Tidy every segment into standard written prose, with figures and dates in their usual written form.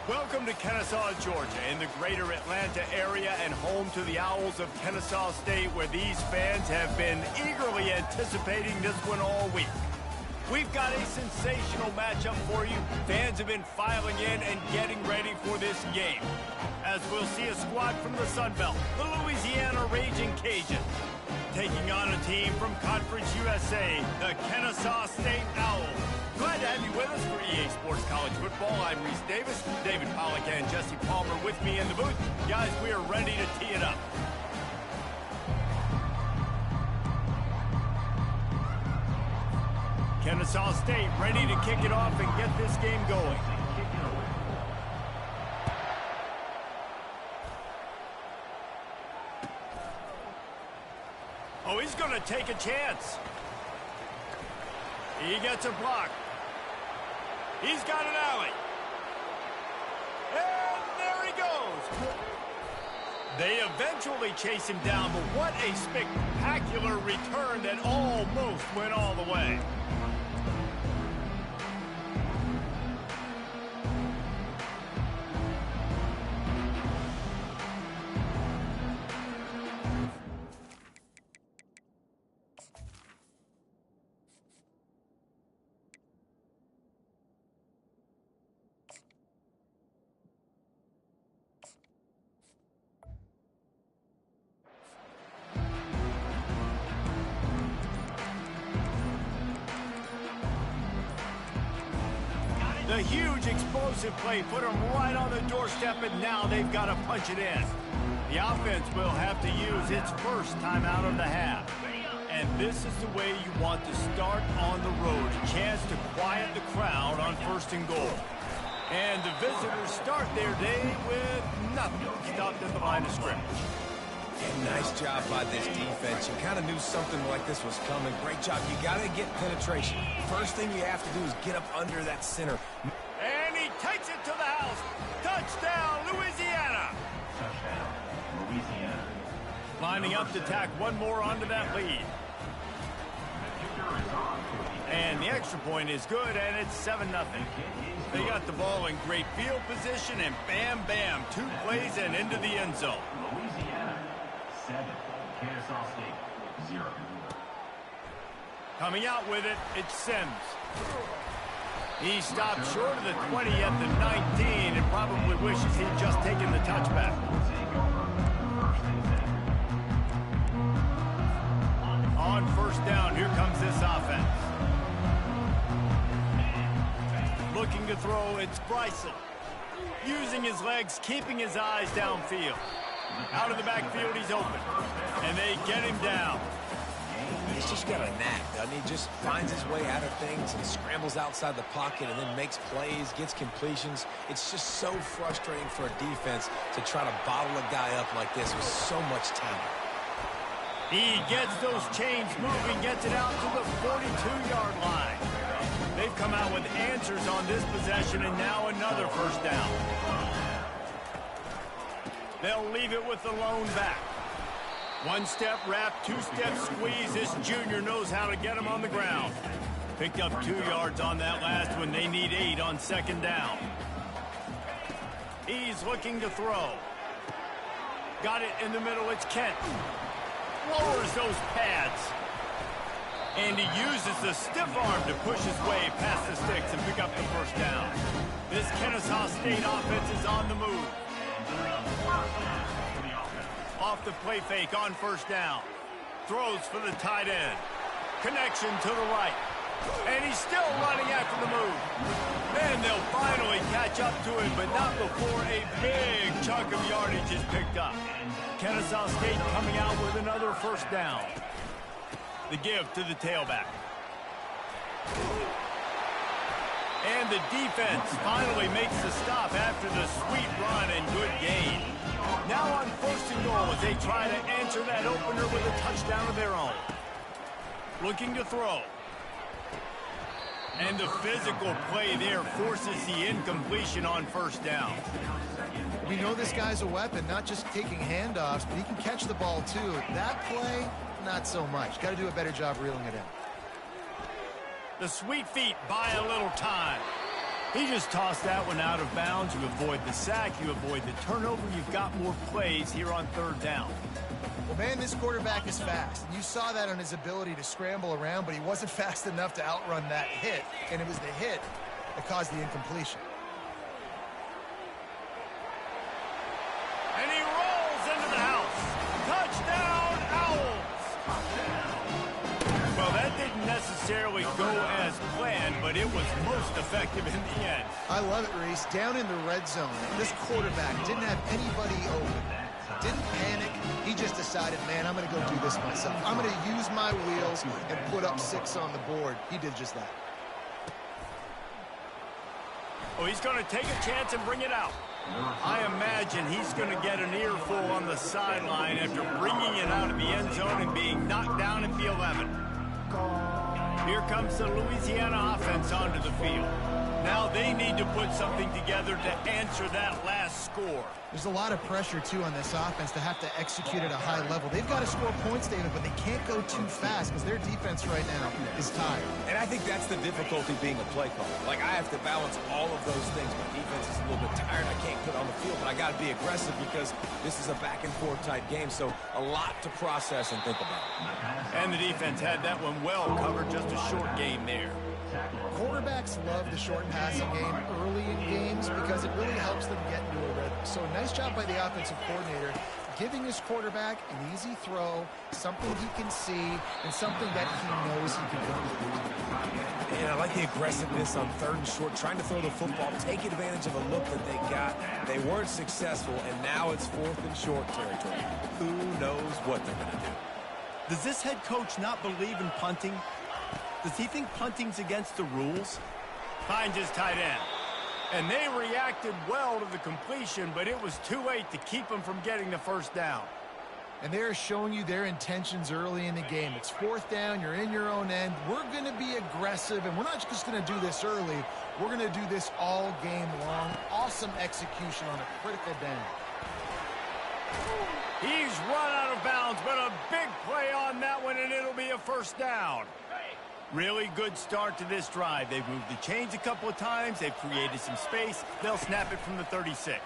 Welcome to Kennesaw, Georgia, in the greater Atlanta area and home to the Owls of Kennesaw State, where these fans have been eagerly anticipating this one all week. We've got a sensational matchup for you. Fans have been filing in and getting ready for this game, as we'll see a squad from the Sun Belt, the Louisiana Ragin Cajuns, taking on a team from Conference USA, the Kennesaw State Owls. Glad to have you with us for EA Sports College Football. I'm Reese Davis, David Pollack and Jesse Palmer with me in the booth. Guys, we are ready to tee it up. Kennesaw State ready to kick it off and get this game going. Oh, he's going to take a chance. He gets a block. He's got an alley. And there he goes. They eventually chase him down, but what a spectacular return that almost went all the way. The huge explosive play put them right on the doorstep, and now they've got to punch it in. The offense will have to use its first time out of the half. And this is the way you want to start on the road. A chance to quiet the crowd on 1st and goal. And the visitors start their day with nothing. Stopped at the line of scrimmage. Yeah, nice job by this defense. You kind of knew something like this was coming. Great job. You got to get penetration. First thing you have to do is get up under that center. And he takes it to the house. Touchdown, Louisiana. Touchdown, Louisiana. Lining up to tack one more onto that lead. And the extra point is good, and it's 7-0. They got the ball in great field position, and bam, bam, 2 plays and into the end zone. Louisiana, 7. Kennesaw State, 0. Coming out with it, it's Sims. He stopped short of the 20 at the 19 and probably wishes he'd just taken the touchback. On 1st down, here comes this offense. Looking to throw, it's Bryson. Using his legs, keeping his eyes downfield. Out of the backfield, he's open. And they get him down. He's just got a knack, doesn't he? Just finds his way out of things and scrambles outside the pocket and then makes plays, gets completions. It's just so frustrating for a defense to try to bottle a guy up like this with so much talent. He gets those chains moving, gets it out to the 42-yard line. They've come out with answers on this possession, and now another 1st down. They'll leave it with the lone back. 1-step wrap, 2-step squeeze. This junior knows how to get him on the ground. Picked up 2 yards on that last one. They need 8 on 2nd down. He's looking to throw. Got it in the middle. It's Kent. Lowers those pads. And he uses the stiff arm to push his way past the sticks and pick up the 1st down. This Kennesaw State offense is on the move. Off the play fake on 1st down. Throws for the tight end. Connection to the right. And he's still running after the move. Then they'll finally catch up to him, but not before a big chunk of yardage is picked up. Kennesaw State coming out with another 1st down. The give to the tailback. And the defense finally makes the stop after the sweet run and good gain. Now on 1st and goal as they try to answer that opener with a touchdown of their own. Looking to throw. And the physical play there forces the incompletion on 1st down. We know this guy's a weapon, not just taking handoffs, but he can catch the ball too. That play, not so much. Got to do a better job reeling it in. The sweet feet buy a little time. He just tossed that one out of bounds. You avoid the sack, you avoid the turnover. You've got more plays here on third down. Well, man, this quarterback is fast. You saw that on his ability to scramble around, but he wasn't fast enough to outrun that hit, and it was the hit that caused the incompletion. And he rolls into the house. Touchdown, Owls! Well, that didn't necessarily go as planned, but it was most effective in the end. I love it, Reese. Down in the red zone, this quarterback didn't have anybody open. Didn't panic. He just decided, man, I'm going to go do this myself. I'm going to use my wheels and put up 6 on the board. He did just that. Oh, he's going to take a chance and bring it out. I imagine he's going to get an earful on the sideline after bringing it out of the end zone and being knocked down at the 11. Here comes the Louisiana offense onto the field. Now they need to put something together to answer that last score. There's a lot of pressure, too, on this offense to have to execute at a high level. They've got to score points, David, but they can't go too fast because their defense right now is tired. And I think that's the difficulty being a play caller. Like, I have to balance all of those things. My defense is a little bit tired. I can't put on the field, but I got to be aggressive because this is a back-and-forth type game, so a lot to process and think about. And the defense had that one well covered, just a short game there. Quarterbacks love the short passing game early in games because it really helps them get into a rhythm. So nice job by the offensive coordinator giving his quarterback an easy throw, something he can see, and something that he knows he can run. And I like the aggressiveness on 3rd and short, trying to throw the football, take advantage of a look that they got. They weren't successful, and now it's 4th and short territory. Who knows what they're going to do? Does this head coach not believe in punting? Does he think punting's against the rules? Finds his tight end. And they reacted well to the completion, but it was too late to keep them from getting the first down. And they're showing you their intentions early in the game. It's 4th down, you're in your own end. We're going to be aggressive, and we're not just going to do this early. We're going to do this all game long. Awesome execution on a critical down. He's run out of bounds, but a big play on that one, and it'll be a first down. Really good start to this drive. They've moved the chains a couple of times. They've created some space. They'll snap it from the 36.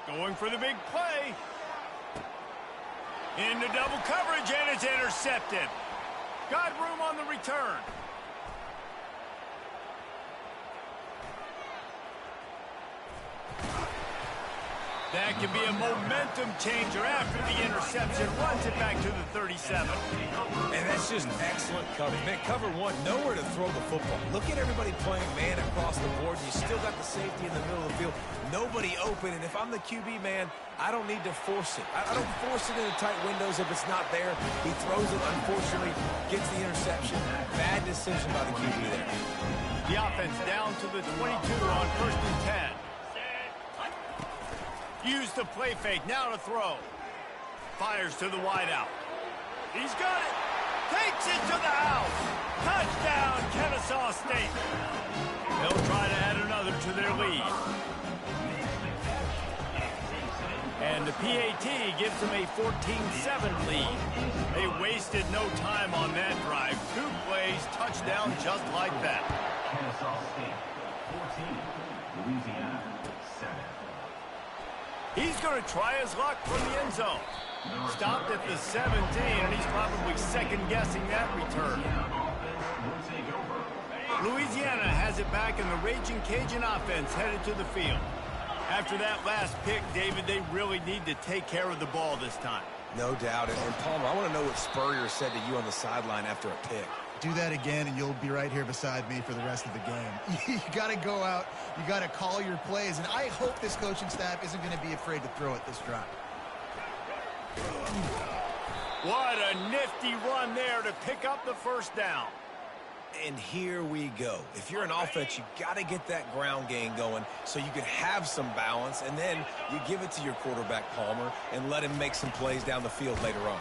Going for the big play. Into double coverage, and it's intercepted. Got room on the return. That can be a momentum changer after the interception. Runs it back to the 37. And that's just excellent coverage. Man, cover 1, nowhere to throw the football. Look at everybody playing man across the board. You still got the safety in the middle of the field. Nobody open, and if I'm the QB, man, I don't need to force it. I don't force it into tight windows if it's not there. He throws it, unfortunately, gets the interception. Bad decision by the QB there. The offense down to the 22 on 1st and 10. Use the play fake, now to throw. Fires to the wideout. He's got it. Takes it to the house. Touchdown, Kennesaw State. They'll try to add another to their lead. And the PAT gives them a 14-7 lead. They wasted no time on that drive. 2 plays, touchdown just like that. Kennesaw State 14, Louisiana 7. He's going to try his luck from the end zone. Stopped at the 17, and he's probably second-guessing that return. Louisiana has it back, and the Ragin Cajun offense headed to the field. After that last pick, David, they really need to take care of the ball this time. No doubt. And Palmer, I want to know what Spurrier said to you on the sideline after a pick. Do that again, and you'll be right here beside me for the rest of the game. You got to go out. You got to call your plays, and I hope this coaching staff isn't going to be afraid to throw it this drive. What a nifty run there to pick up the first down. And here we go. If you're an offense, you got to get that ground game going so you can have some balance, and then you give it to your quarterback, Palmer, and let him make some plays down the field later on.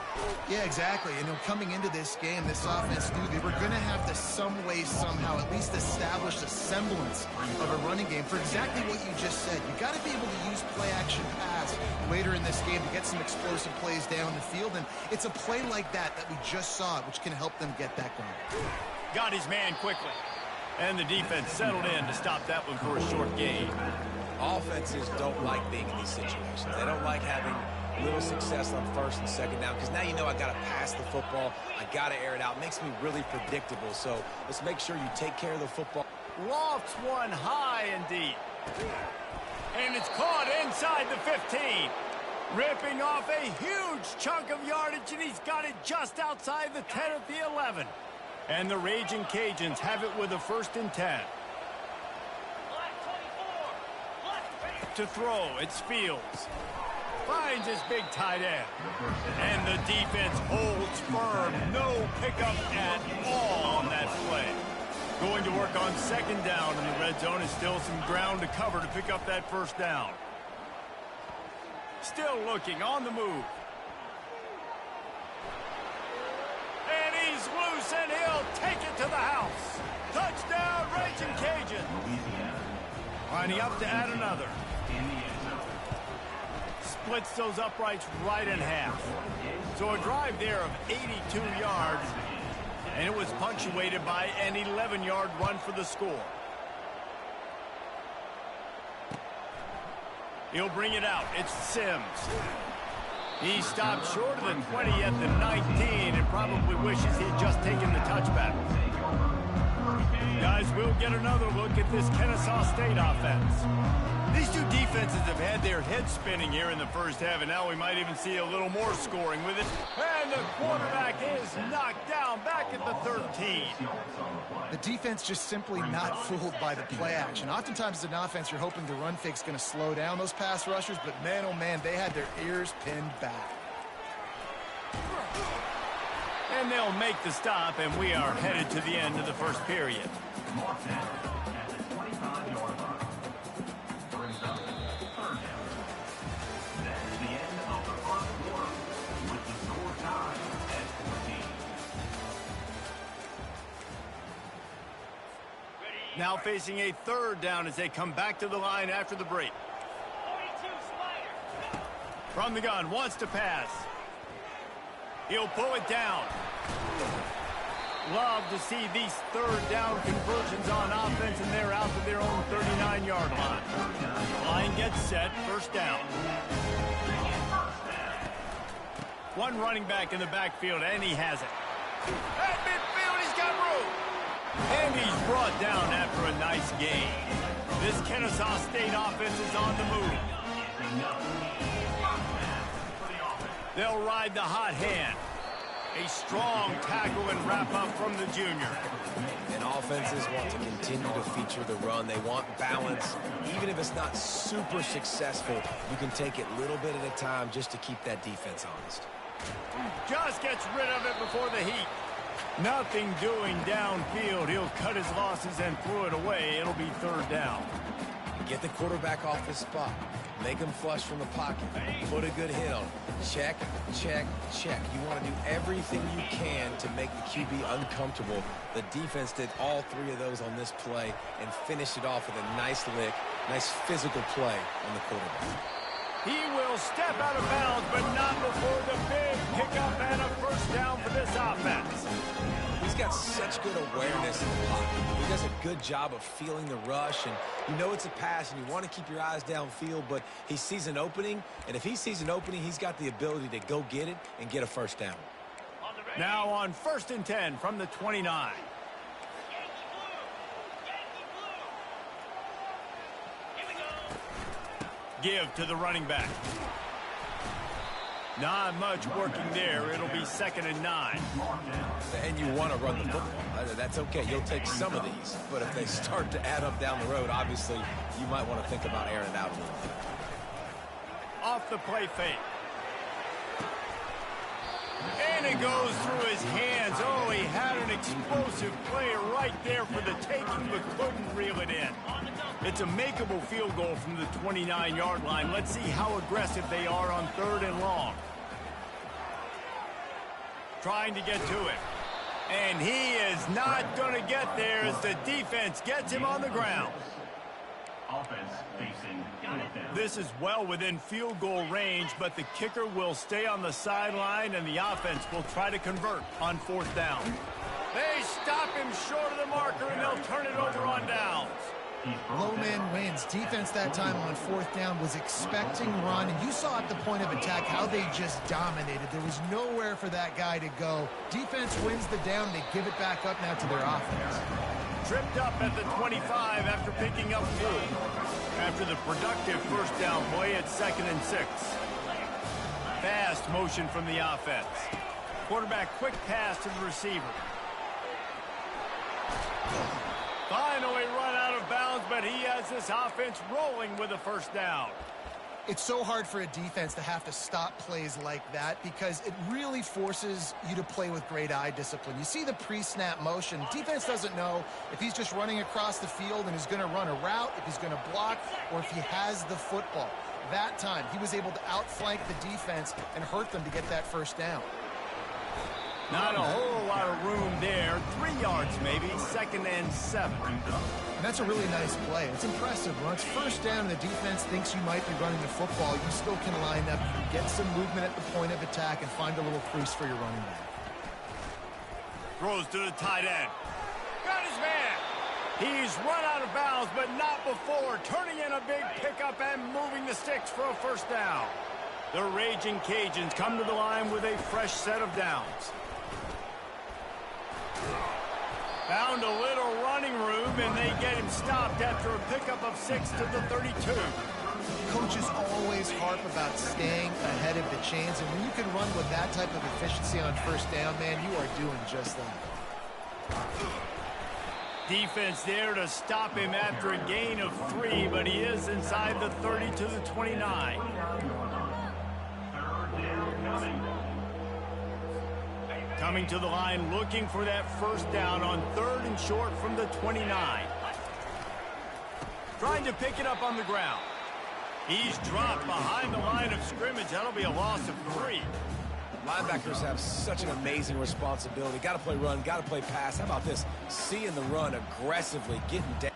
Yeah, exactly. You know, coming into this game, this offense knew they were going to have to some way, somehow, at least establish a semblance of a running game for exactly what you just said. You got to be able to use play-action pass later in this game to get some explosive plays down the field, and it's a play like that that we just saw, which can help them get that going. Got his man quickly. And the defense settled in to stop that one for a short gain. Offenses don't like being in these situations. They don't like having little success on first and second down because now you know I got to pass the football. I got to air it out. It makes me really predictable. So let's make sure you take care of the football. Lofts one high and deep. And it's caught inside the 15. Ripping off a huge chunk of yardage, and he's got it just outside the 10 at the 11. And the Ragin Cajuns have it with a 1st and 10. To throw, it's Fields. Finds his big tight end. And the defense holds firm. No pickup at all on that play. Going to work on 2nd down, and the red zone is still some ground to cover to pick up that 1st down. Still looking on the move. And he's loose, and he'll take it to the house. Touchdown, Ragin Cajuns. Lining up to add another. Splits those uprights right in half. So a drive there of 82 yards, and it was punctuated by an 11-yard run for the score. He'll bring it out. It's Sims. He stopped short of the 20 at the 19 and probably wishes he had just taken the touchback. Guys, we'll get another look at this Kennesaw State offense. These two defenses have had their heads spinning here in the 1st half, and now we might even see a little more scoring with it. And the quarterback is knocked down back at the 13. The defense just simply not fooled by the play action. Oftentimes as an offense, you're hoping the run fake's going to slow down those pass rushers, but man, oh man, they had their ears pinned back. And they'll make the stop, and we are headed to the end of the 1st period. At the 25-yard line. Brings up 3rd down. That is the end of the 1st quarter, with the score tied at 14. Now facing a 3rd down as they come back to the line after the break. From the gun, wants to pass. He'll pull it down. Love to see these 3rd down conversions on offense, and they're out to their own 39-yard line. Line gets set, 1st down. One running back in the backfield, and he has it. At midfield, he's got room. And he's brought down after a nice gain. This Kennesaw State offense is on the move. They'll ride the hot hand. A strong tackle and wrap-up from the junior. And offenses want to continue to feature the run. They want balance. Even if it's not super successful, you can take it a little bit at a time just to keep that defense honest. Just gets rid of it before the heat. Nothing doing downfield. He'll cut his losses and throw it away. It'll be 3rd down. Get the quarterback off his spot. Make him flush from the pocket. Put a good hit on him. Check, check, check. You want to do everything you can to make the QB uncomfortable. The defense did all 3 of those on this play and finished it off with a nice lick, nice physical play on the quarterback. He will step out of bounds, but not before the big pickup and a 1st down for this offense. He's got such good awareness in the pocket. He does a good job of feeling the rush, and you know it's a pass, and you want to keep your eyes downfield, but he sees an opening, and if he sees an opening, he's got the ability to go get it and get a 1st down. Now on 1st and 10 from the 29. Give to the running back. Not much working there. It'll be 2nd and 9. And you want to run the football. That's okay. You'll take some of these. But if they start to add up down the road, obviously, you might want to think about airing it out a little bit. Off the play fake. And it goes through his hands. Oh, he had an explosive play right there for the taking, but couldn't reel it in. It's a makeable field goal from the 29-yard line. Let's see how aggressive they are on 3rd and long. Trying to get to it. And he is not going to get there as the defense gets him on the ground. Offense facing fourth down. This is well within field goal range, but the kicker will stay on the sideline, and the offense will try to convert on fourth down. They stop him short of the marker, and they'll turn it over on downs. Low man wins. Defense that time on fourth down was expecting run, and you saw at the point of attack how they just dominated. There was nowhere for that guy to go. Defense wins the down. They give it back up now to their offense. Tripped up at the 25 after picking up 4. After the productive first down play at 2nd and 6. Fast motion from the offense. Quarterback quick pass to the receiver. Finally run out of bounds, but he has this offense rolling with a first down. It's so hard for a defense to have to stop plays like that because it really forces you to play with great eye discipline. You see the pre-snap motion. Defense doesn't know if he's just running across the field and is going to run a route, if he's going to block, or if he has the football. That time, he was able to outflank the defense and hurt them to get that first down. Not a whole lot of room there. 3 yards maybe, 2nd and 7. And that's a really nice play. It's impressive. When it's first down and the defense thinks you might be running the football, you still can line up, get some movement at the point of attack, and find a little crease for your running back. Throws to the tight end. Got his man. He's run out of bounds, but not before. Turning in a big pickup and moving the sticks for a first down. The Ragin Cajuns come to the line with a fresh set of downs. Found a little running room, and they get him stopped after a pickup of 6 to the 32. Coaches always harp about staying ahead of the chains, and when you can run with that type of efficiency on first down, man, you are doing just that. Defense there to stop him after a gain of 3, but he is inside the 30 to the 29. Coming to the line, looking for that first down on 3rd and short from the 29. Trying to pick it up on the ground. He's dropped behind the line of scrimmage. That'll be a loss of 3. Linebackers have such an amazing responsibility. Got to play run, got to play pass. How about this? Seeing the run aggressively, getting down.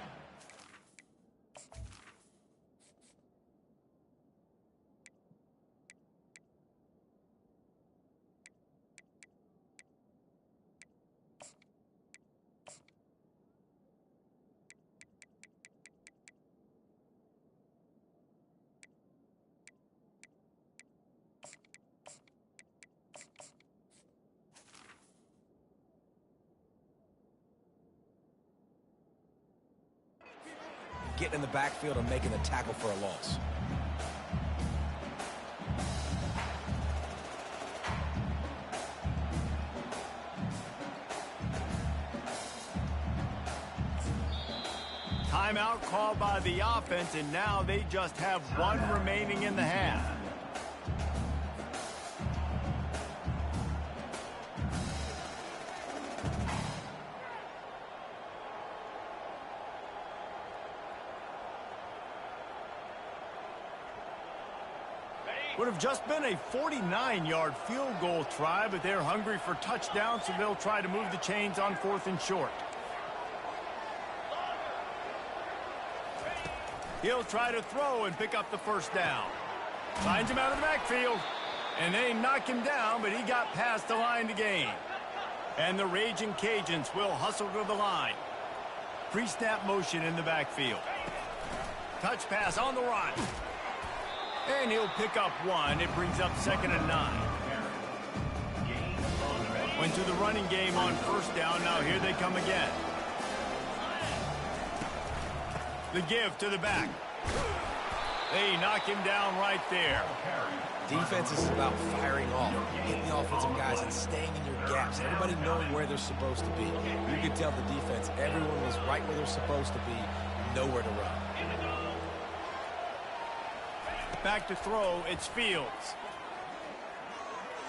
Getting in the backfield and making the tackle for a loss. Timeout called by the offense, and now they just have 1 remaining in the half. Would have just been a 49-yard field goal try, but they're hungry for touchdowns, so they'll try to move the chains on 4th and short. He'll try to throw and pick up the first down. Finds him out of the backfield, and they knock him down, but he got past the line to gain. And the Ragin Cajuns will hustle to the line. Pre-snap motion in the backfield. Touch pass on the run. And he'll pick up 1. It brings up 2nd and 9. Went to the running game on first down. Now here they come again. The give to the back. They knock him down right there. Defense is about firing off, hitting the offensive guys and staying in your gaps. Everybody knowing where they're supposed to be. You could tell the defense, everyone was right where they're supposed to be, nowhere to run. Back to throw, it's Fields.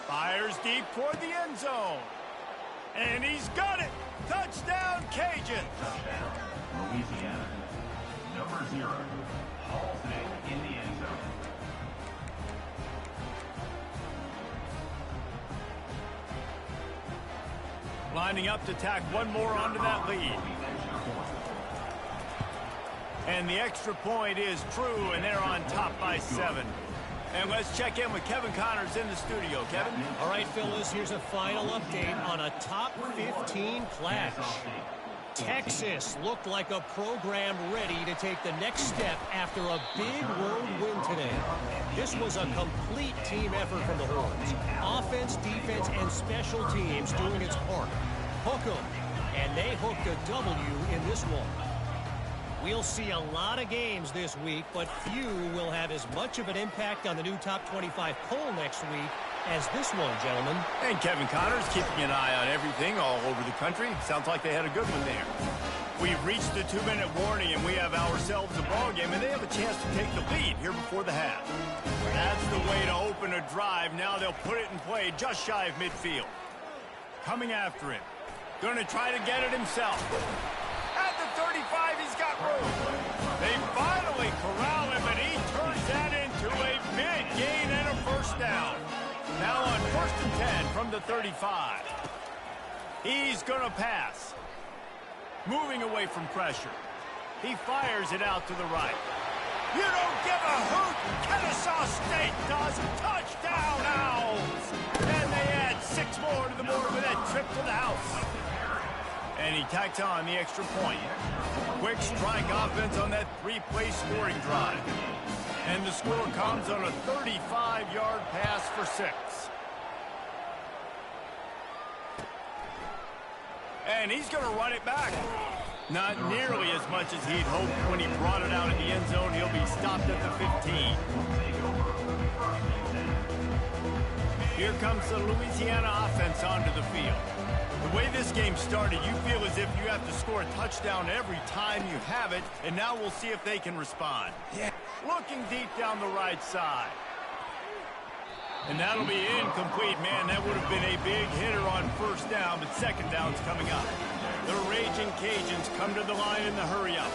Fires deep toward the end zone. And he's got it. Touchdown, Cajun. Touchdown, Louisiana. Number 0, Halsey in the end zone. Lining up to tack 1 more onto that lead. And the extra point is true, and they're on top by 7. And let's check in with Kevin Connors in the studio. Kevin? All right, Phyllis, here's a final update on a top 15 clash. Texas looked like a program ready to take the next step after a big road win today. This was a complete team effort from the Horns. Offense, defense, and special teams doing its part. Hook 'em, and they hooked a W in this one. We'll see a lot of games this week, but few will have as much of an impact on the new top 25 poll next week as this one, gentlemen. And Kevin Connors keeping an eye on everything all over the country. Sounds like they had a good one there. We've reached the 2-minute warning, and we have ourselves a ball game, and they have a chance to take the lead here before the half. That's the way to open a drive. Now they'll put it in play just shy of midfield. Coming after him. Going to try to get it himself. At the 35, he's got room. They finally corral him, and he turns that into a big gain and a first down. Now on 1st and 10 from the 35. He's going to pass. Moving away from pressure. He fires it out to the right. You don't give a hoot. Kennesaw State does. Touchdown, Owls. And they add 6 more to the board with that trip to the house. And he tacks on the extra point. Quick strike offense on that 3-play scoring drive. And the score comes on a 35-yard pass for 6. And he's going to run it back. Not nearly as much as he'd hoped when he brought it out in the end zone. He'll be stopped at the 15. Here comes the Louisiana offense onto the field. The way this game started, you feel as if you have to score a touchdown every time you have it, and now we'll see if they can respond. Yeah. Looking deep down the right side. And that'll be incomplete, man. That would have been a big hitter on 1st down, but 2nd down's coming up. The Ragin Cajuns come to the line in the hurry-up.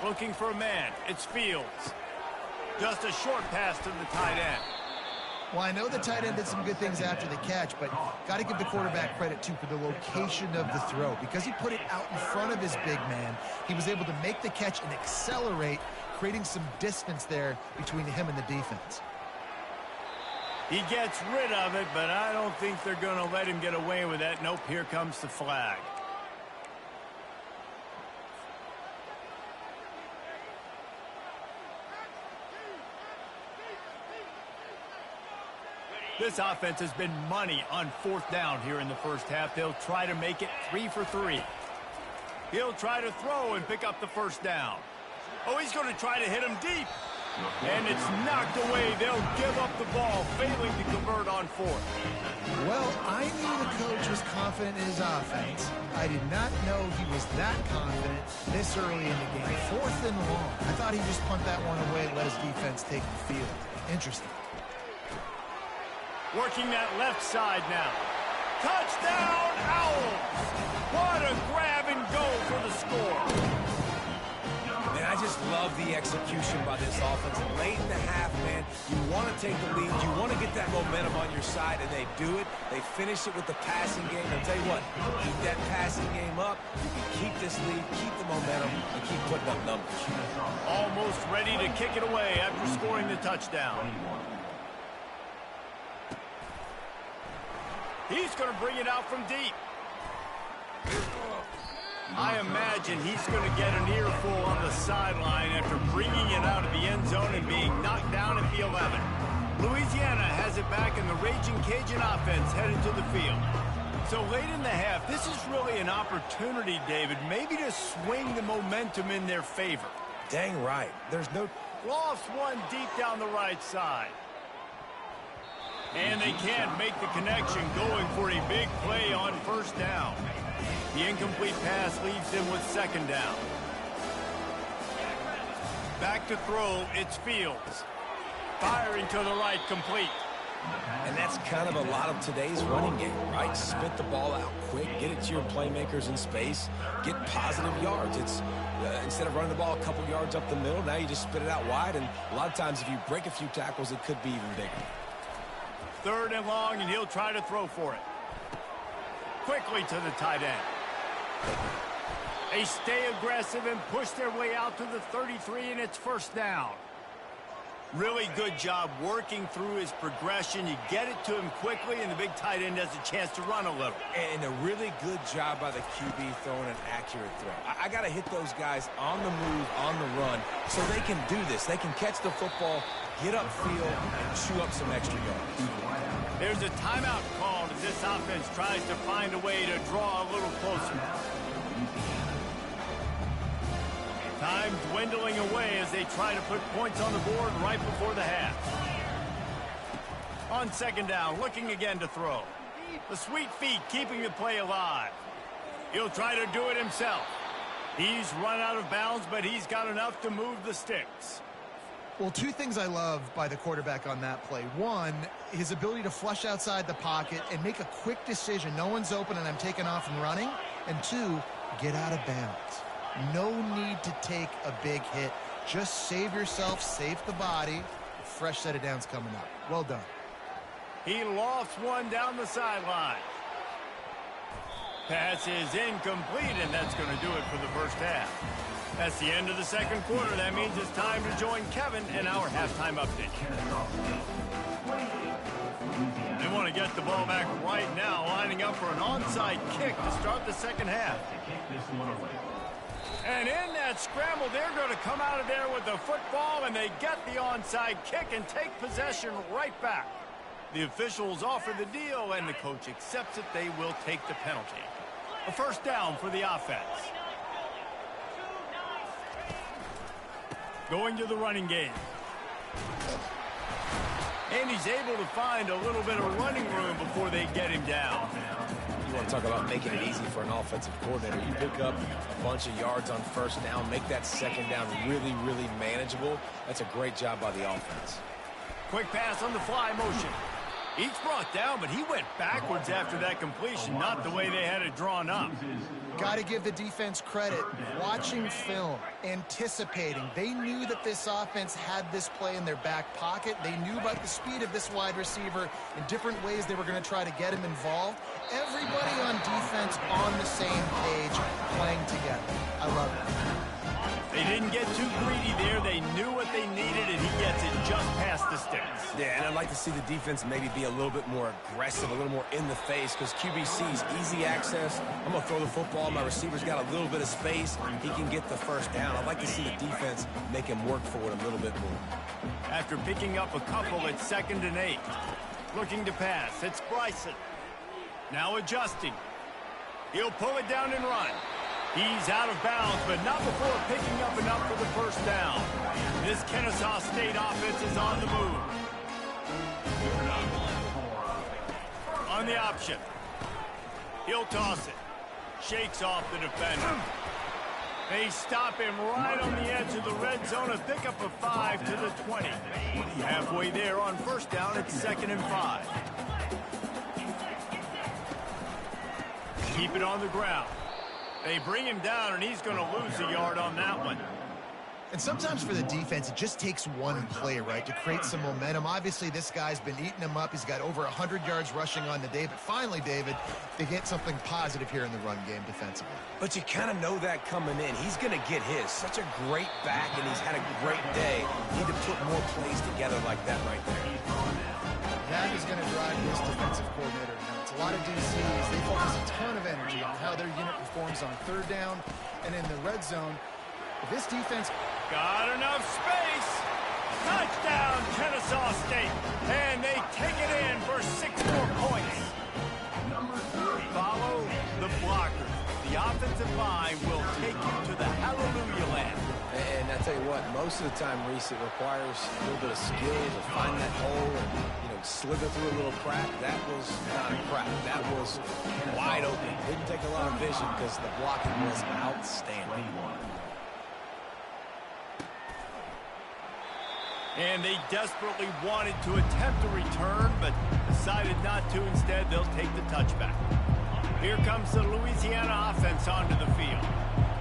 Looking for a man. It's Fields. Just a short pass to the tight end. Well, I know the tight end did some good things after the catch, but got to give the quarterback credit, too, for the location of the throw. Because he put it out in front of his big man, he was able to make the catch and accelerate, creating some distance there between him and the defense. He gets rid of it, but I don't think they're going to let him get away with that. Nope, here comes the flag. This offense has been money on 4th down here in the first half. They'll try to make it 3 for 3. He'll try to throw and pick up the 1st down. Oh, he's going to try to hit him deep. And it's knocked away. They'll give up the ball, failing to convert on 4th. Well, I knew the coach was confident in his offense. I did not know he was that confident this early in the game. 4th and long. I thought he'd just punt that one away and let his defense take the field. Interesting. Working that left side now. Touchdown, Owls! What a grab and go for the score. Man, I just love the execution by this offense. Late in the half, man, you want to take the lead. You want to get that momentum on your side, and they do it. They finish it with the passing game. I'll tell you what, keep that passing game up. You can keep this lead, keep the momentum, and keep putting up numbers. Almost ready to kick it away after scoring the touchdown. He's going to bring it out from deep. I imagine he's going to get an earful on the sideline after bringing it out of the end zone and being knocked down at the 11. Louisiana has it back, and the Ragin Cajun offense headed to the field. So late in the half, this is really an opportunity, David, maybe to swing the momentum in their favor. Dang right. There's no... Lofts one deep down the right side. And they can't make the connection, going for a big play on 1st down. The incomplete pass leaves them with 2nd down. Back to throw, it's Fields. Firing to the right, complete. And that's kind of a lot of today's running game, right? Spit the ball out quick, get it to your playmakers in space, get positive yards. It's instead of running the ball a couple yards up the middle, now you just spit it out wide, and a lot of times if you break a few tackles, it could be even bigger. 3rd and long, and he'll try to throw for it. Quickly to the tight end. They stay aggressive and push their way out to the 33, and it's 1st down. Really good job working through his progression. You get it to him quickly, and the big tight end has a chance to run a little. And a really good job by the QB throwing an accurate throw. I got to hit those guys on the move, on the run, so they can do this. They can catch the football, get upfield, and chew up some extra yards. There's a timeout called as this offense tries to find a way to draw a little closer. Time dwindling away as they try to put points on the board right before the half. On 2nd down, looking again to throw. The sweet feet keeping the play alive. He'll try to do it himself. He's run out of bounds, but he's got enough to move the sticks. Well, 2 things I love by the quarterback on that play. 1, his ability to flush outside the pocket and make a quick decision. No one's open and I'm taking off and running. And 2, get out of bounds. No need to take a big hit. Just save yourself, save the body. A fresh set of downs coming up. Well done. He lofts one down the sideline. Pass is incomplete, and that's going to do it for the 1st half. That's the end of the 2nd quarter. That means it's time to join Kevin in our halftime update. They want to get the ball back right now, lining up for an onside kick to start the 2nd half. And in that scramble, they're going to come out of there with the football, and they get the onside kick and take possession right back. The officials offer the deal, and the coach accepts it. They will take the penalty. A 1st down for the offense. Going to the running game. And he's able to find a little bit of running room before they get him down. You want to talk about making it easy for an offensive coordinator. You pick up a bunch of yards on 1st down, make that 2nd down really, really manageable. That's a great job by the offense. Quick pass on the fly motion. Each brought down, but he went backwards after that completion, not the way they had it drawn up. Got to give the defense credit. Watching film, anticipating. They knew that this offense had this play in their back pocket. They knew about the speed of this wide receiver in different ways they were going to try to get him involved. Everybody on defense on the same page, playing together. I love it. They didn't get too greedy there. They knew what they needed, and he gets it just past the sticks. Yeah, and I'd like to see the defense maybe be a little bit more aggressive, a little more in the face, because QB sees easy access. I'm going to throw the football. My receiver's got a little bit of space. He can get the 1st down. I'd like to see the defense make him work for it a little bit more. After picking up a couple at 2nd and 8. Looking to pass. It's Bryson. Now adjusting. He'll pull it down and run. He's out of bounds, but not before picking up enough for the 1st down. This Kennesaw State offense is on the move. On the option. He'll toss it. Shakes off the defender. They stop him right on the edge of the red zone. A pickup of 5 to the 20. Halfway there on 1st down, it's 2nd and 5. Keep it on the ground. They bring him down, and he's going to lose a yard on that one. And sometimes for the defense, it just takes one play, right, to create some momentum. Obviously, this guy's been eating him up. He's got over 100 yards rushing on the day. But finally, David, they get something positive here in the run game defensively. But you kind of know that coming in. He's going to get his. Such a great back, and he's had a great day. Need to put more plays together like that right there. That is going to drive this defensive coordinator nuts. A lot of DCs, they focus a ton of energy on how their unit performs on 3rd down and in the red zone. If this defense got enough space. Touchdown, Kennesaw State. And they take it in for 6 more points. Follow the blockers. The offensive line will take you to the hallelujah land. And I tell you what, most of the time, Reese, it requires a little bit of skill to find that hole and, slither through a little crack. That was not a crack. That was wide open. Didn't take a lot of vision because the blocking was outstanding. And they desperately wanted to attempt a return, but decided not to. Instead, they'll take the touchback. Here comes the Louisiana offense onto the field.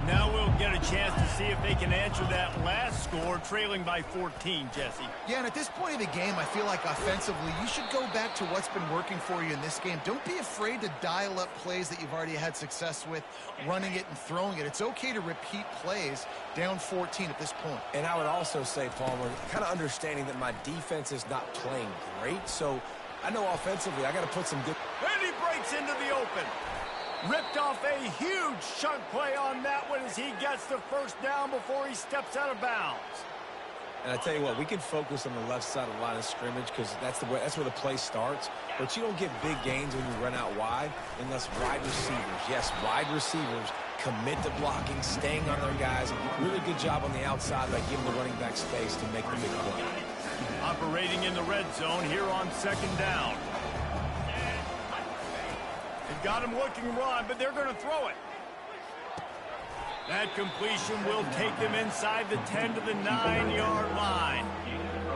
Now we'll get a chance to see if they can answer that last score, trailing by 14, Jesse. Yeah, and at this point of the game, I feel like offensively, you should go back to what's been working for you in this game. Don't be afraid to dial up plays that you've already had success with, running it and throwing it. It's okay to repeat plays down 14 at this point. And I would also say, Palmer, kind of understanding that my defense is not playing great, so I know offensively I got to put some good... And he breaks into the open. Ripped off a huge chunk play on that one as he gets the first down before he steps out of bounds. And I tell you what, we can focus on the left side of the line of scrimmage because that's where the play starts. But you don't get big gains when you run out wide unless wide receivers, yes, wide receivers, commit to blocking, staying on their guys. Really good job on the outside by giving the running back space to make the big play. Operating in the red zone here on second down. They've got him looking run, but they're going to throw it. That completion will take them inside the 10 to the 9-yard line.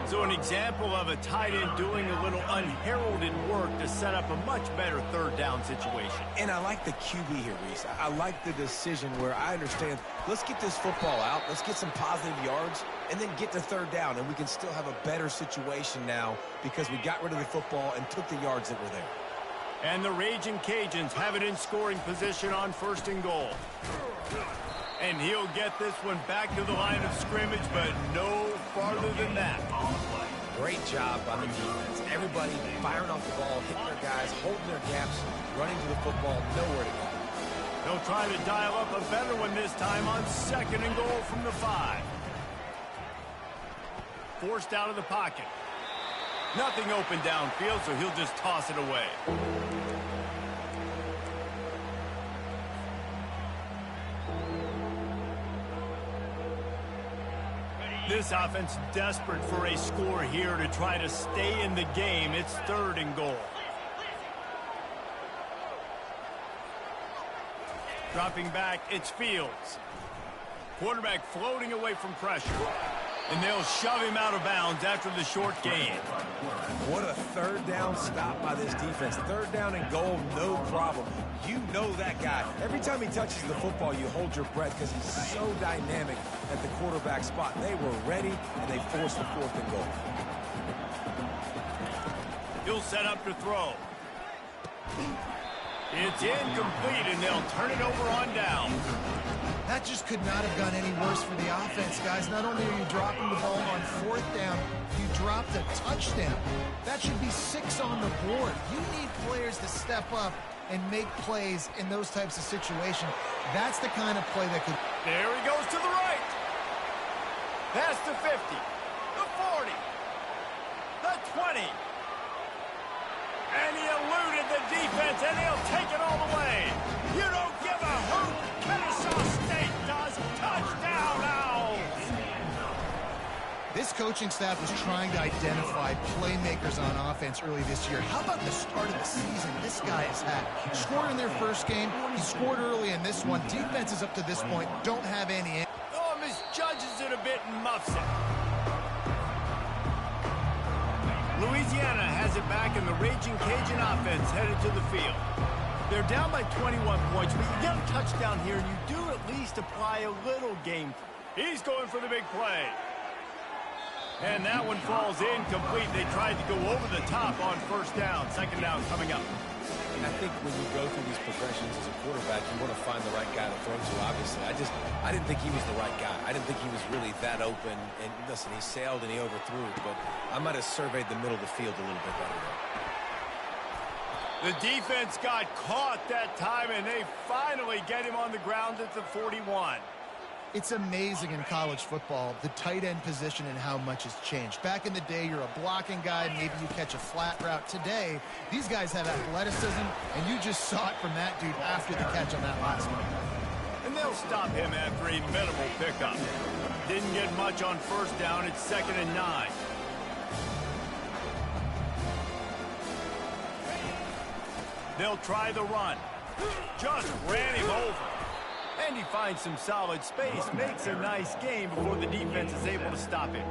So an example of a tight end doing a little unheralded work to set up a much better third down situation. And I like the QB here, Reese. I like the decision where I understand, let's get this football out, let's get some positive yards, and then get to third down, and we can still have a better situation now because we got rid of the football and took the yards that were there. And the Ragin Cajuns have it in scoring position on first and goal. And he'll get this one back to the line of scrimmage, but no farther than that. Great job on the defense. Everybody firing off the ball, hitting their guys, holding their gaps, running to the football, nowhere to go. They'll try to dial up a better one this time on second and goal from the 5. Forced out of the pocket. Nothing open downfield, so he'll just toss it away. This offense desperate for a score here to try to stay in the game. It's third and goal. Dropping back, it's Fields. Quarterback floating away from pressure. And they'll shove him out of bounds after the short gain. What a third down stop by this defense. Third down and goal, no problem. You know that guy. Every time he touches the football, you hold your breath because he's so dynamic at the quarterback spot. They were ready, and they forced the fourth and goal. He'll set up to throw. It's incomplete, and they'll turn it over on down. That just could not have gone any worse for the offense, guys. Not only are you dropping the ball on fourth down, you dropped a touchdown. That should be 6 on the board. You need players to step up and make plays in those types of situations. That's the kind of play that could... There he goes to the right. Past the 50, the 40, the 20. And he eluded the defense, and he'll take it all the way. You don't give a hoot. Kennesaw State does. Touchdown Owls. This coaching staff was trying to identify playmakers on offense early this year. How about the start of the season this guy has had? Scored in their first game. He scored early in this one. Defenses up to this point don't have any... Oh, misjudges it a bit and muffs it. Louisiana has it back, and the Ragin Cajun offense headed to the field. They're down by 21 points, but you get a touchdown here, and you do at least apply a little game. He's going for the big play. And that one falls incomplete. They tried to go over the top on first down. Second down coming up. I think when you go through these progressions as a quarterback, you want to find the right guy to throw to, obviously. I didn't think he was the right guy. I didn't think he was really that open. And listen, he sailed and he overthrew it, but I might have surveyed the middle of the field a little bit better there. The defense got caught that time, and they finally get him on the ground at the 41. It's amazing in college football, the tight end position and how much has changed. Back in the day, you're a blocking guy, maybe you catch a flat route. Today, these guys have athleticism, and you just saw it from that dude after the catch on that last one. And they'll stop him after a minimal pickup. Didn't get much on first down. It's 2nd and 9. They'll try the run. Just ran him over. And he finds some solid space, makes a nice game before the defense is able to stop him.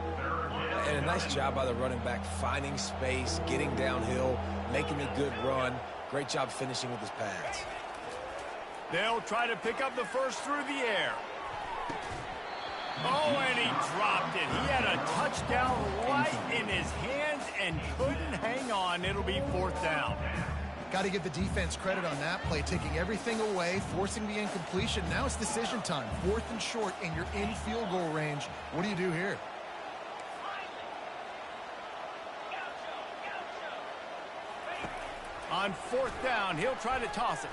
And a nice job by the running back, finding space, getting downhill, making a good run. Great job finishing with his pads. They'll try to pick up the first through the air. Oh, and he dropped it. He had a touchdown right in his hands and couldn't hang on. It'll be 4th down. Got to give the defense credit on that play, taking everything away, forcing the incompletion. Now it's decision time. 4th and short, and you're in field goal range. What do you do here? On 4th down, he'll try to toss it.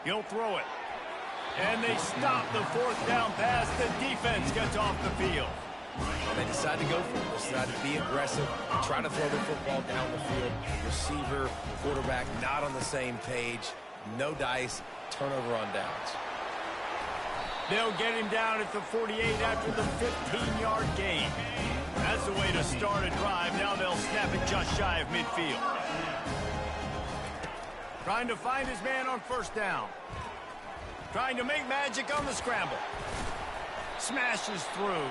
He'll throw it. And they stop the 4th down pass. The defense gets off the field. They decide to go for it. They decide to be aggressive, try to throw the football down the field. Receiver, quarterback, not on the same page. No dice. Turnover on downs. They'll get him down at the 48 after the 15-yard gain. That's the way to start a drive. Now they'll snap it just shy of midfield. Trying to find his man on 1st down. Trying to make magic on the scramble. Smashes through.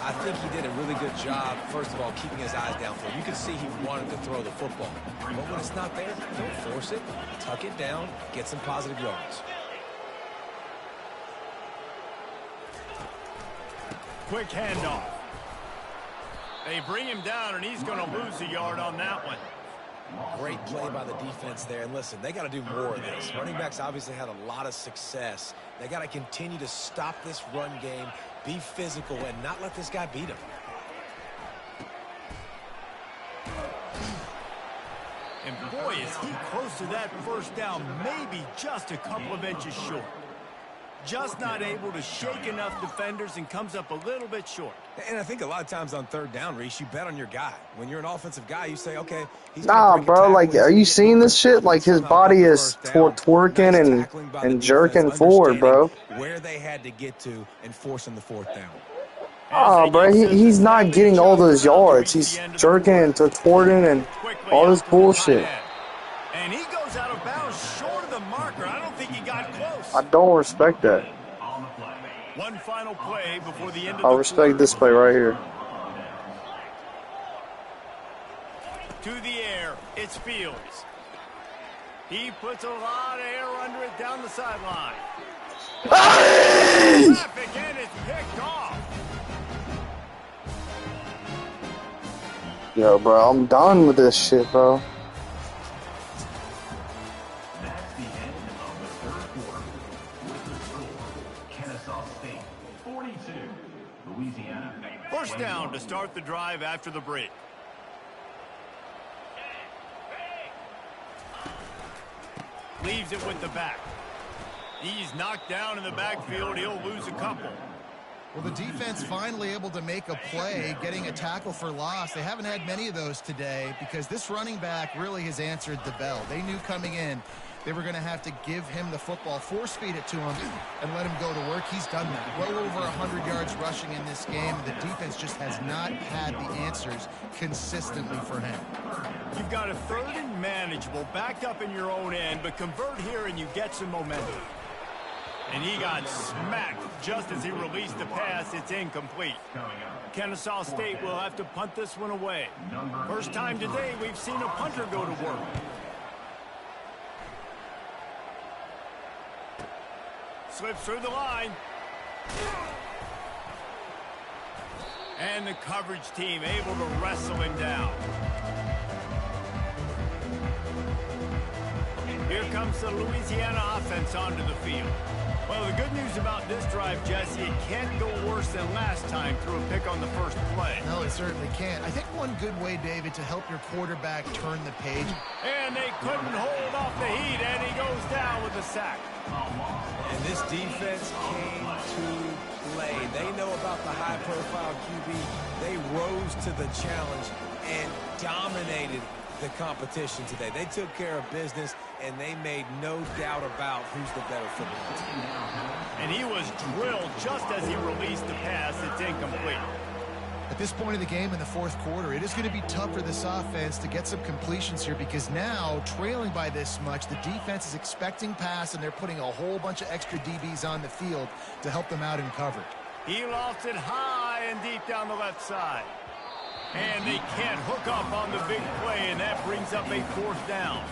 I think he did a really good job, first of all, keeping his eyes downfield. You can see he wanted to throw the football. But when it's not there, don't force it. Tuck it down. Get some positive yards. Quick handoff. They bring him down, and he's going to lose a yard on that one. Great play by the defense there. And listen, they got to do more of this. Running backs obviously had a lot of success. They got to continue to stop this run game, be physical, and not let this guy beat him. And boy, is he close to that 1st down, maybe just a couple of inches short. Just not able to shake enough defenders and comes up a little bit short. And I think a lot of times on 3rd down, Reese, you bet on your guy. When you're an offensive guy, you say, okay, he's nah, bro, like, are you seeing this shit? Like, his body is twerking and jerking forward, bro. Where they had to get to and forcing the 4th down. Oh, bro, he's not getting all those yards. He's jerking and twerking and all this bullshit. And he goes out of bounds short of the marker. I don't think he got close. I don't respect that. One final play before the end of I the respect this play right here. To the air, it's Fields. He puts a lot of air under it down the sideline. Hey! Traffic and it's picked off. Yo, bro, I'm done with this shit, bro. That's the end of the 3rd quarter. With the score, Kennesaw State 42, Louisiana 1st down to start the drive after the break. Leaves it with the back. He's knocked down in the backfield. He'll lose a couple. Well, the defense finally able to make a play, getting a tackle for loss. They haven't had many of those today because this running back really has answered the bell. They knew coming in they were going to have to give him the football, force-feed it to him, and let him go to work. He's done that. Well over 100 yards rushing in this game. The defense just has not had the answers consistently for him. You've got a 3rd and manageable, backed up in your own end, but convert here and you get some momentum. And he got smacked just as he released the pass. It's incomplete. Kennesaw State will have to punt this one away. First time today we've seen a punter go to work. Slips through the line. And the coverage team able to wrestle him down. Here comes the Louisiana offense onto the field. Well, the good news about this drive, Jesse, it can't go worse than last time through a pick on the first play. No, it certainly can't. I think one good way, David, to help your quarterback turn the page. And they couldn't hold off the heat, and he goes down with a sack. And this defense came to play. They know about the high-profile QB. They rose to the challenge and dominated the competition today. They took care of business, and they made no doubt about who's the better football team. And he was drilled just as he released the pass. It's incomplete. At this point of the game in the 4th quarter, it is going to be tough for this offense to get some completions here because now, trailing by this much, the defense is expecting pass, and they're putting a whole bunch of extra DBs on the field to help them out in coverage. He lofts it high and deep down the left side. And they can't hook up on the big play, and that brings up a 4th down.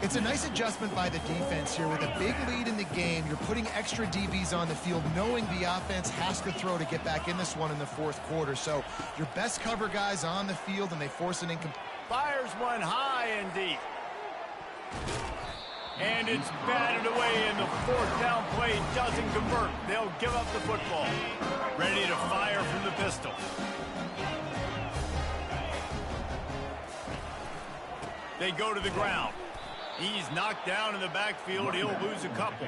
It's a nice adjustment by the defense here. With a big lead in the game, you're putting extra DBs on the field, knowing the offense has to throw to get back in this one in the fourth quarter. So your best cover guys on the field, and they force an incomplete. Fires one high and deep. And it's batted away, and the fourth down play doesn't convert. They'll give up the football. Ready to fire from the pistol. They go to the ground. He's knocked down in the backfield. He'll lose a couple.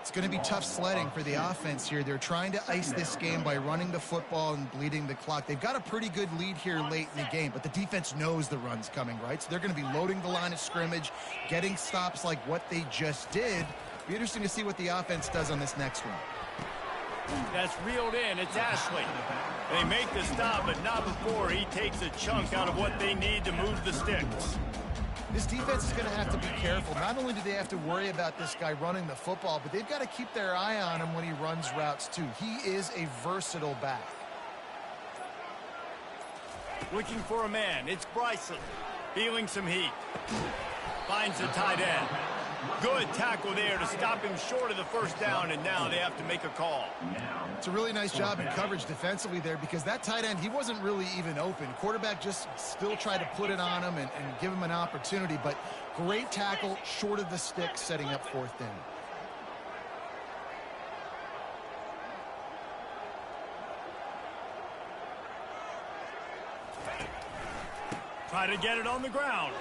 It's going to be tough sledding for the offense here. They're trying to ice this game by running the football and bleeding the clock. They've got a pretty good lead here late in the game, but the defense knows the run's coming, right? So they're going to be loading the line of scrimmage, getting stops like what they just did. Be interesting to see what the offense does on this next one. That's reeled in. It's Ashley. They make the stop, but not before he takes a chunk out of what they need to move the sticks. This defense is going to have to be careful. Not only do they have to worry about this guy running the football, but they've got to keep their eye on him when he runs routes too. He is a versatile back. Looking for a man. It's Bryson. Feeling some heat. Finds the tight end. Good tackle there to stop him short of the first down, and now they have to make a call. It's a really nice job in coverage defensively there, because that tight end, he wasn't really even open. Quarterback just still tried to put it on him and give him an opportunity, but great tackle short of the stick, setting up fourth down. Try to get it on the ground.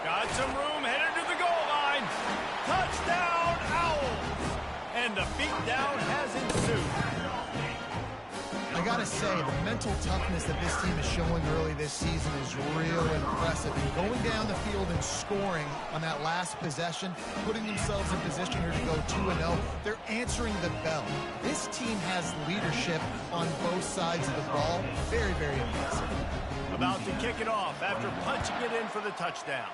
Got some room, headed to the goal line. Touchdown, Owls! And the beatdown has ensued. I gotta say, the mental toughness that this team is showing early this season is real impressive. And going down the field and scoring on that last possession, putting themselves in position here to go 2-0, they're answering the bell. This team has leadership on both sides of the ball. Very, very impressive. About to kick it off after punching it in for the touchdown.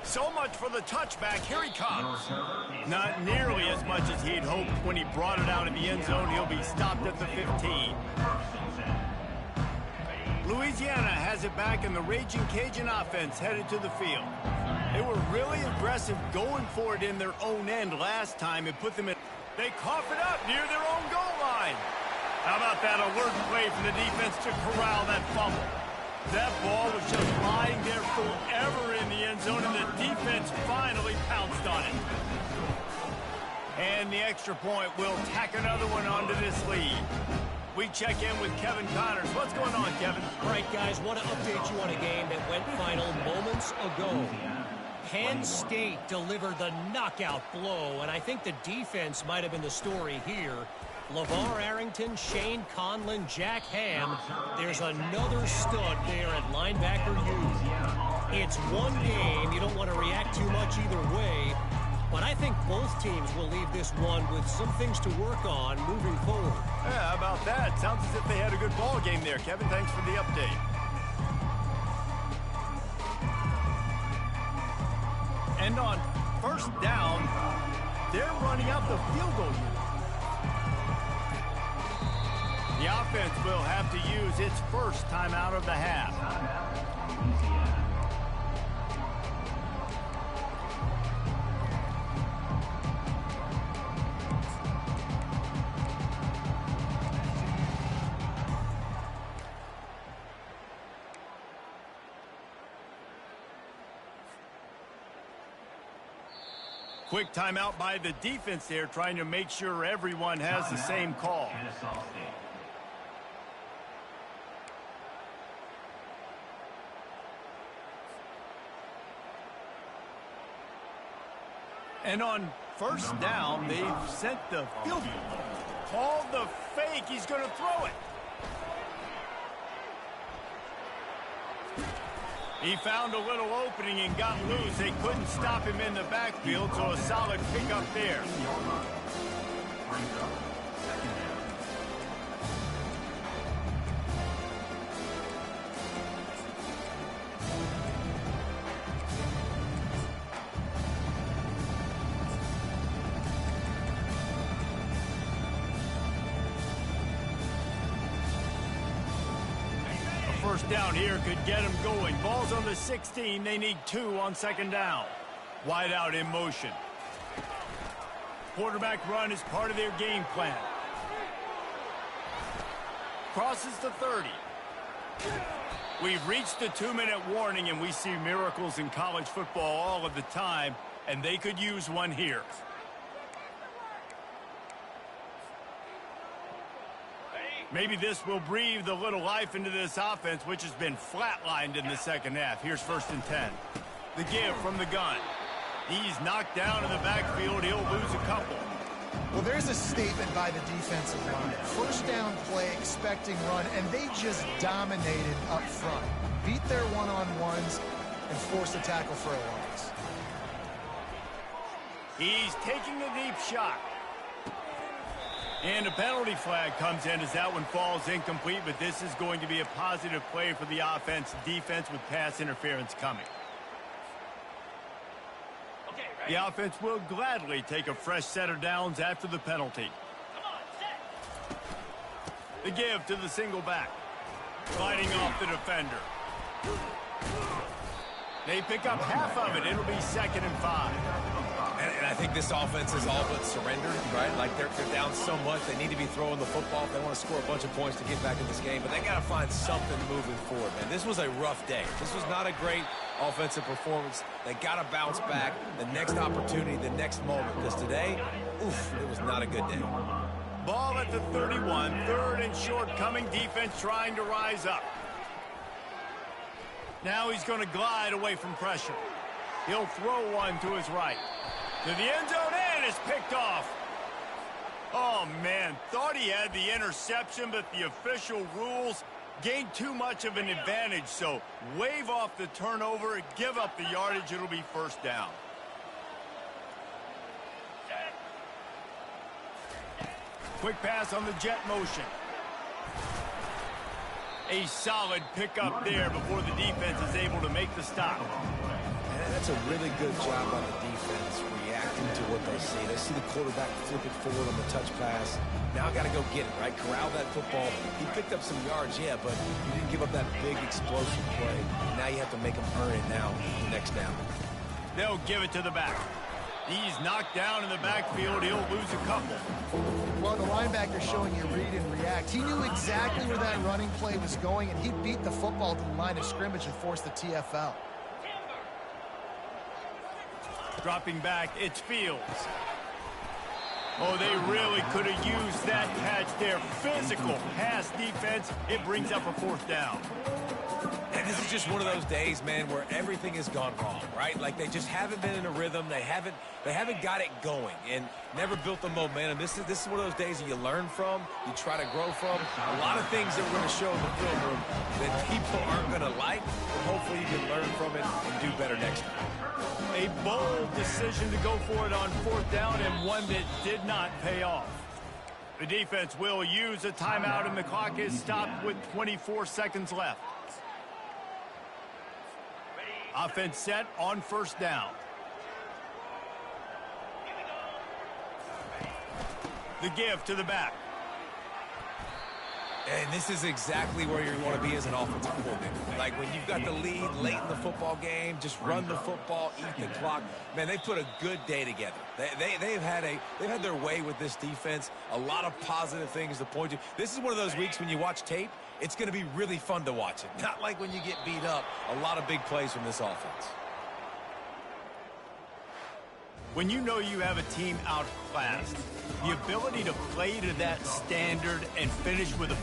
So much for the touchback. Here he comes. Not nearly as much as he'd hoped when he brought it out of the end zone. He'll be stopped at the 15. Louisiana has it back, and the Ragin Cajun offense headed to the field. They were really aggressive going for it in their own end last time and put them in. They cough it up near their own goal line. How about that alert play from the defense to corral that fumble? That ball was just lying there forever in the end zone, and the defense finally pounced on it. And the extra point will tack another one onto this lead. We check in with Kevin Connors. What's going on, Kevin? All right, guys, want to update you on a game that went final moments ago. Penn State delivered the knockout blow, and I think the defense might have been the story here. LeVar Arrington, Shane Conlon, Jack Ham. There's another stud there at linebacker U. It's one game. You don't want to react too much either way. But I think both teams will leave this one with some things to work on moving forward. Yeah, how about that? Sounds as if they had a good ball game there, Kevin. Thanks for the update. And on first down, they're running out the field goal unit. The offense will have to use its first timeout of the half. Quick timeout by the defense there, trying to make sure everyone has the same call. And on first down, they've sent the field goal. Called the fake. He's going to throw it. He found a little opening and got loose. They couldn't stop him in the backfield, so a solid pickup there. First down here could get them going. Ball's on the 16. They need 2 on second down. Wide out in motion. Quarterback run is part of their game plan. Crosses the 30. We've reached the 2-minute warning, and we see miracles in college football all of the time, and they could use one here. Maybe this will breathe a little life into this offense, which has been flatlined in the second half. Here's 1st and 10. The give from the gun. He's knocked down in the backfield. He'll lose a couple. Well, there's a statement by the defensive line. First down play, expecting run, and they just dominated up front. Beat their one-on-ones and forced a tackle for a loss. He's taking a deep shot. And a penalty flag comes in as that one falls incomplete, but this is going to be a positive play for the offense. Defense with pass interference coming. The offense will gladly take a fresh set of downs after the penalty. The give to the single back. Sliding off the defender. They pick up half of it. It'll be 2nd and 5. And I think this offense is all but surrendered, right? Like they're down so much, they need to be throwing the football if they want to score a bunch of points to get back in this game. But they got to find something moving forward, man. This was a rough day. This was not a great offensive performance. They got to bounce back. The next opportunity, the next moment. Because today, oof, it was not a good day. Ball at the 31, 3rd and short coming. Defense trying to rise up. Now he's going to glide away from pressure. He'll throw one to his right. To the end zone, and it's picked off. Oh, man, thought he had the interception, but the official rules gained too much of an advantage, so wave off the turnover, give up the yardage, it'll be 1st down. Quick pass on the jet motion. A solid pickup there before the defense is able to make the stop. And that's a really good job by the defense, reacting to what they see. They see the quarterback flip it forward on the touch pass. Now I got to go get it, right? Corral that football. He picked up some yards, yeah, but you didn't give up that big explosive play. Now you have to make him earn it now, the next down. They'll give it to the back. He's knocked down in the backfield. He'll lose a couple. Well, the linebacker showing you read and react. He knew exactly where that running play was going, and he beat the football to the line of scrimmage and forced the TFL. Dropping back, it's Fields. Oh, they really could have used that catch there. Physical pass defense. It brings up a 4th down. And this is just one of those days, man, where everything has gone wrong, right? Like they just haven't been in a rhythm. They haven't got it going and never built the momentum. This is one of those days that you learn from, you try to grow from. A lot of things that we're going to show in the film room that people aren't going to like, but hopefully you can learn from it and do better next time. A bold decision to go for it on 4th down and one that did not pay off. The defense will use a timeout and the clock is stopped with 24 seconds left. Offense set on 1st down. The give to the back. And this is exactly where you want to be as an offensive coordinator. Like when you've got the lead late in the football game, just run the football, eat the clock. Man, they put a good day together. They've had their way with this defense. A lot of positive things to point to. This is one of those weeks when you watch tape, it's going to be really fun to watch it. Not like when you get beat up. A lot of big plays from this offense. When you know you have a team outclassed, the ability to play to that standard and finish with a